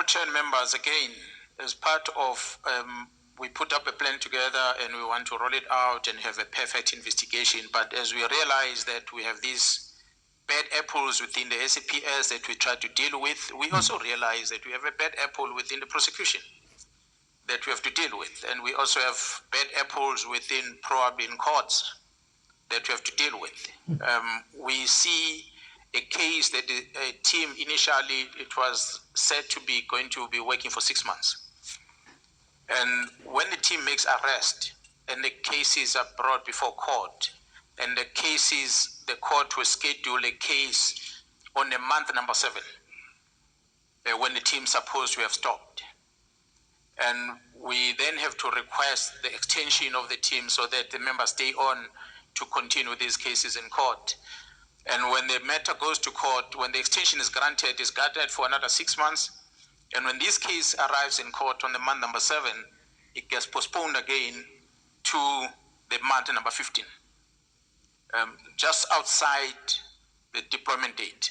Chair, members, again, as part of, we put up a plan together and we want to roll it out and have a perfect investigation. But as we realize that we have these bad apples within the SAPS that we try to deal with, we also realize that we have a bad apple within the prosecution that we have to deal with. And we also have bad apples within probably in courts that we have to deal with. We see a case that a team initially, it was said to be going to be working for 6 months. And when the team makes arrest and the cases are brought before court, and the cases, the court will schedule a case on the month number 7, when the team supposed to have stopped. And we then have to request the extension of the team so that the members stay on to continue these cases in court. And when the matter goes to court, when the extension is granted, it's granted for another 6 months. And when this case arrives in court on the month number 7, it gets postponed again to the month number 15, just outside the deployment date.